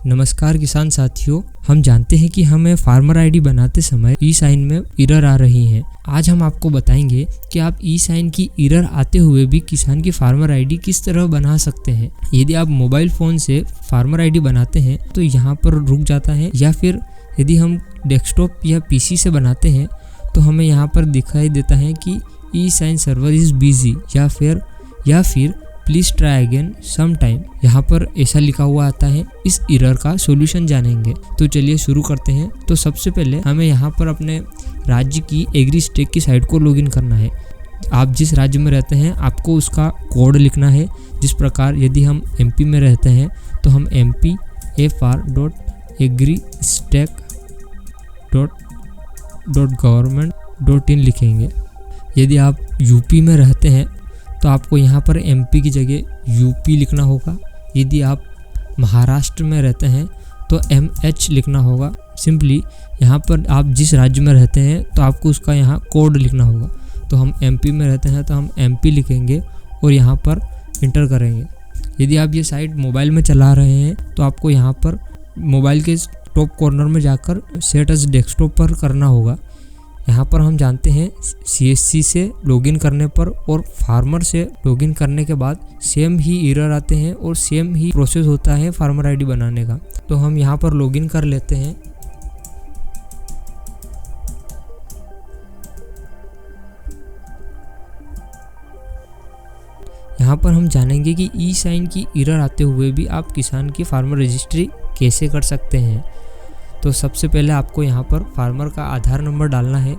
नमस्कार किसान साथियों, हम जानते हैं कि हमें फार्मर आईडी बनाते समय ई साइन में एरर आ रही हैं। आज हम आपको बताएंगे कि आप ई साइन की एरर आते हुए भी किसान की फार्मर आईडी किस तरह बना सकते हैं। यदि आप मोबाइल फ़ोन से फार्मर आईडी बनाते हैं तो यहाँ पर रुक जाता है, या फिर यदि हम डेस्कटॉप या पीसी से बनाते हैं तो हमें यहाँ पर दिखाई देता है कि e sign server is busy या फिर please try again some time, यहाँ पर ऐसा लिखा हुआ आता है। इस एरर का सॉल्यूशन जानेंगे, तो चलिए शुरू करते हैं। तो सबसे पहले हमें यहाँ पर अपने राज्य की एग्रीस्टेक की साइट को लॉगिन करना है। आप जिस राज्य में रहते हैं आपको उसका कोड लिखना है। जिस प्रकार यदि हम एमपी में रहते हैं तो हम mpfr.agristack.government.in लिखेंगे। यदि आप यूपी में रहते हैं तो आपको यहाँ पर एमपी की जगह यूपी लिखना होगा। यदि आप महाराष्ट्र में रहते हैं तो MH लिखना होगा। सिंपली यहाँ पर आप जिस राज्य में रहते हैं तो आपको उसका यहाँ कोड लिखना होगा। तो हम MP में रहते हैं तो हम MP लिखेंगे और यहाँ पर इंटर करेंगे। यदि आप ये साइट मोबाइल में चला रहे हैं तो आपको यहाँ पर मोबाइल के टॉप कॉर्नर में जाकर सेट एज डेस्कटॉप पर करना होगा। यहाँ पर हम जानते हैं CSC से लॉगिन करने पर और फार्मर से लॉगिन करने के बाद सेम ही एरर आते हैं और सेम ही प्रोसेस होता है फार्मर आईडी बनाने का। तो हम यहाँ पर लॉगिन कर लेते हैं। यहाँ पर हम जानेंगे कि ई साइन की एरर आते हुए भी आप किसान की फार्मर रजिस्ट्री कैसे कर सकते हैं। तो सबसे पहले आपको यहाँ पर फार्मर का आधार नंबर डालना है।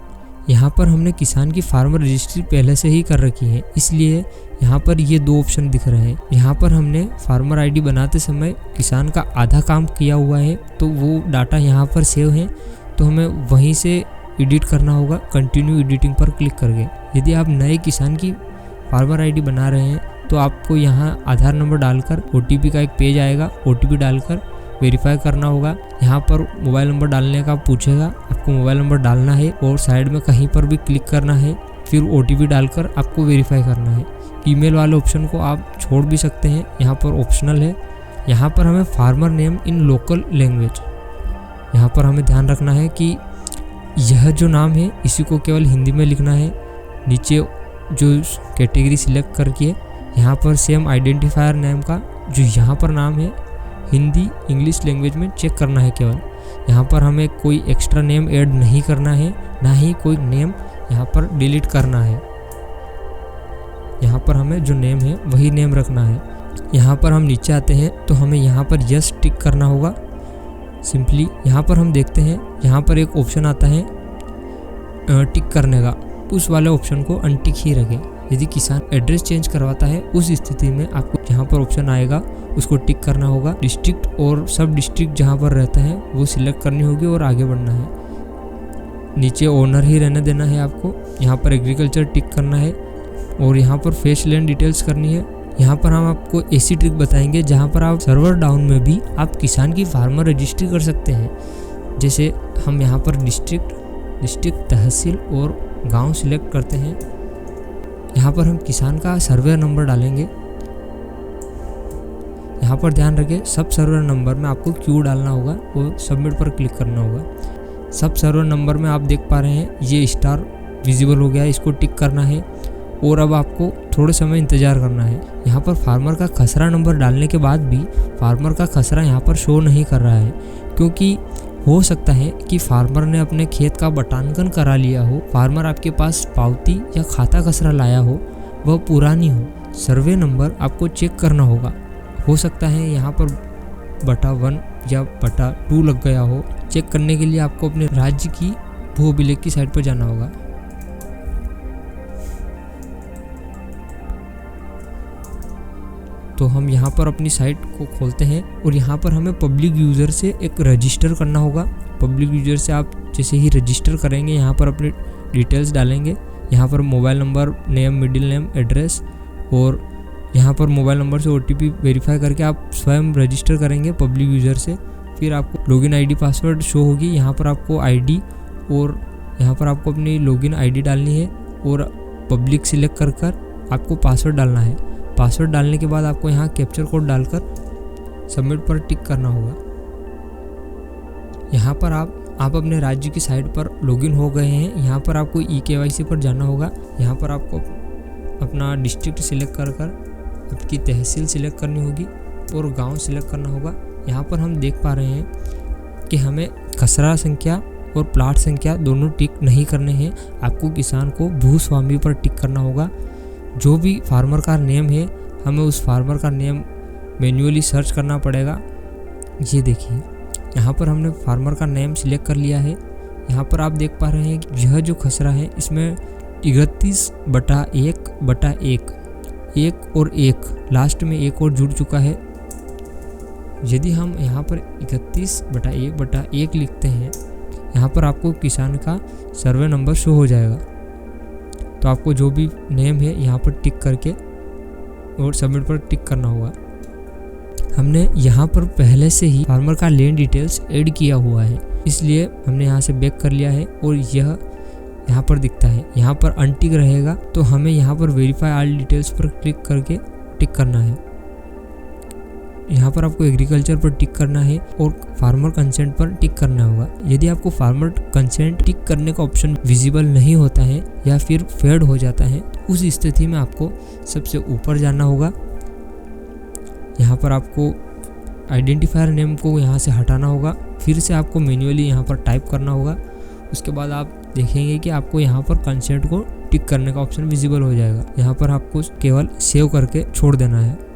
यहाँ पर हमने किसान की फार्मर रजिस्ट्री पहले से ही कर रखी है, इसलिए यहाँ पर ये दो ऑप्शन दिख रहे हैं। यहाँ पर हमने फार्मर आईडी बनाते समय किसान का आधा काम किया हुआ है, तो वो डाटा यहाँ पर सेव है, तो हमें वहीं से एडिट करना होगा कंटिन्यू एडिटिंग पर क्लिक करके। यदि आप नए किसान की फार्मर आईडी बना रहे हैं तो आपको यहाँ आधार नंबर डालकर OTP का एक पेज आएगा, OTP डालकर वेरीफाई करना होगा। यहाँ पर मोबाइल नंबर डालने का पूछेगा, आपको मोबाइल नंबर डालना है और साइड में कहीं पर भी क्लिक करना है, फिर OTP डालकर आपको वेरीफाई करना है। ईमेल वाले ऑप्शन को आप छोड़ भी सकते हैं, यहाँ पर ऑप्शनल है। यहाँ पर हमें farmer name in local language, यहाँ पर हमें ध्यान रखना है कि यह जो नाम है इसी को केवल हिंदी में लिखना है। नीचे जो कैटेगरी सिलेक्ट करके यहाँ पर सेम आइडेंटिफायर नेम का जो यहाँ पर नाम है हिंदी इंग्लिश लैंग्वेज में चेक करना है केवल। यहाँ पर हमें कोई एक्स्ट्रा नेम ऐड नहीं करना है, ना ही कोई नेम यहाँ पर डिलीट करना है। यहाँ पर हमें जो नेम है वही नेम रखना है। यहाँ पर हम नीचे आते हैं तो हमें यहाँ पर यस टिक करना होगा। सिंपली यहाँ पर हम देखते हैं, यहाँ पर एक ऑप्शन आता है टिक करने का, उस वाले ऑप्शन को अनटिक ही रखें। यदि किसान एड्रेस चेंज करवाता है उस स्थिति में आपको यहाँ पर ऑप्शन आएगा, उसको टिक करना होगा। डिस्ट्रिक्ट और सब डिस्ट्रिक्ट जहाँ पर रहता है वो सिलेक्ट करनी होगी और आगे बढ़ना है। नीचे ओनर ही रहने देना है आपको। यहाँ पर एग्रीकल्चर टिक करना है और यहाँ पर फेस लैंड डिटेल्स करनी है। यहाँ पर हम आपको ऐसी ट्रिक बताएंगे जहाँ पर आप सर्वर डाउन में भी आप किसान की फार्मर रजिस्ट्री कर सकते हैं। जैसे हम यहाँ पर डिस्ट्रिक्ट तहसील और गाँव सिलेक्ट करते हैं। यहाँ पर हम किसान का सर्वे नंबर डालेंगे। यहाँ पर ध्यान रखें, सब सर्वर नंबर में आपको Q डालना होगा और सबमिट पर क्लिक करना होगा। सब सर्वर नंबर में आप देख पा रहे हैं ये स्टार विजिबल हो गया है, इसको टिक करना है और अब आपको थोड़े समय इंतज़ार करना है। यहाँ पर फार्मर का खसरा नंबर डालने के बाद भी फार्मर का खसरा यहाँ पर शो नहीं कर रहा है, क्योंकि हो सकता है कि फार्मर ने अपने खेत का बटानकन करा लिया हो, फार्मर आपके पास पावती या खाता खसरा लाया हो, वह पुरानी हो। सर्वे नंबर आपको चेक करना होगा। हो सकता है यहाँ पर बटा 1 या बटा 2 लग गया हो। चेक करने के लिए आपको अपने राज्य की भू अभिलेख की साइट पर जाना होगा। तो हम यहाँ पर अपनी साइट को खोलते हैं और यहाँ पर हमें पब्लिक यूज़र से एक रजिस्टर करना होगा। पब्लिक यूज़र से आप जैसे ही रजिस्टर करेंगे यहाँ पर अपनी डिटेल्स डालेंगे। यहाँ पर mobile number, name, middle name, address और यहाँ पर मोबाइल नंबर से OTP वेरीफाई करके आप स्वयं रजिस्टर करेंगे पब्लिक यूज़र से। फिर आपको लॉगिन ID पासवर्ड शो होगी। यहाँ पर आपको ID और यहाँ पर आपको अपनी लॉगिन ID डालनी है और पब्लिक सिलेक्ट कर आपको पासवर्ड डालना है। पासवर्ड डालने के बाद आपको यहाँ कैप्चर कोड डालकर सबमिट पर टिक करना होगा। यहाँ पर आप अपने राज्य की साइट पर लॉगिन हो गए हैं। यहाँ पर आपको eKYC पर जाना होगा। यहाँ पर आपको अपना डिस्ट्रिक्ट सिलेक्ट कर आपकी तहसील सिलेक्ट करनी होगी और गांव सिलेक्ट करना होगा। यहाँ पर हम देख पा रहे हैं कि हमें खसरा संख्या और प्लाट संख्या दोनों टिक नहीं करने हैं। आपको किसान को भूस्वामी पर टिक करना होगा। जो भी फार्मर का नेम है हमें उस फार्मर का नेम मैन्युअली सर्च करना पड़ेगा। ये देखिए यहाँ पर हमने फार्मर का नेम सिलेक्ट कर लिया है। यहाँ पर आप देख पा रहे हैं कि यह जो खसरा है इसमें 31/1/1 1 और 1 लास्ट में 1 और जुड़ चुका है। यदि हम यहाँ पर 31/1/1 लिखते हैं, यहाँ पर आपको किसान का सर्वे नंबर शो हो जाएगा। तो आपको जो भी नेम है यहाँ पर टिक करके और सबमिट पर टिक करना होगा। हमने यहाँ पर पहले से ही फार्मर का लैंड डिटेल्स ऐड किया हुआ है, इसलिए हमने यहाँ से बैक कर लिया है और यह यहाँ पर दिखता है। यहाँ पर अनटिक रहेगा तो हमें यहाँ पर वेरीफाई ऑल डिटेल्स पर क्लिक करके टिक करना है। यहाँ पर आपको एग्रीकल्चर पर टिक करना है और फार्मर कंसेंट पर टिक करना होगा। यदि आपको फार्मर कंसेंट टिक करने का ऑप्शन विजिबल नहीं होता है या फिर फेड हो जाता है, उस स्थिति में आपको सबसे ऊपर जाना होगा। यहाँ पर आपको आइडेंटिफायर नेम को यहाँ से हटाना होगा, फिर से आपको मैन्युअली यहाँ पर टाइप करना होगा। उसके बाद आप देखेंगे कि आपको यहाँ पर कंसेंट को टिक करने का ऑप्शन विजिबल हो जाएगा। यहाँ पर आपको केवल सेव करके छोड़ देना है।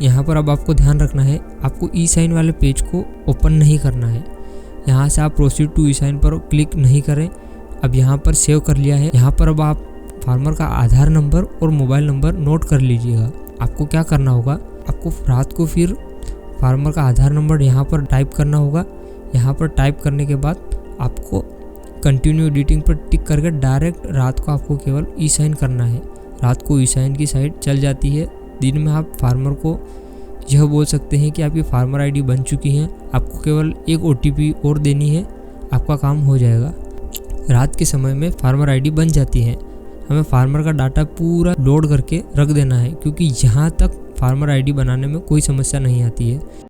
यहाँ पर अब आपको ध्यान रखना है, आपको ई साइन वाले पेज को ओपन नहीं करना है। यहाँ से आप प्रोसीड टू ई साइन पर क्लिक नहीं करें। अब यहाँ पर सेव कर लिया है। यहाँ पर अब आप फार्मर का आधार नंबर और मोबाइल नंबर नोट कर लीजिएगा। आपको क्या करना होगा, आपको रात को फिर फार्मर का आधार नंबर यहाँ पर टाइप करना होगा। यहाँ पर टाइप करने के बाद आपको कंटिन्यू एडिटिंग पर टिक करके डायरेक्ट रात को आपको केवल ई साइन करना है। रात को ई साइन की साइट चल जाती है। दिन में आप फार्मर को यह बोल सकते हैं कि आपकी फार्मर आईडी बन चुकी है, आपको केवल एक OTP और देनी है, आपका काम हो जाएगा। रात के समय में फार्मर आईडी बन जाती है। हमें फार्मर का डाटा पूरा लोड करके रख देना है, क्योंकि यहाँ तक फार्मर आईडी बनाने में कोई समस्या नहीं आती है।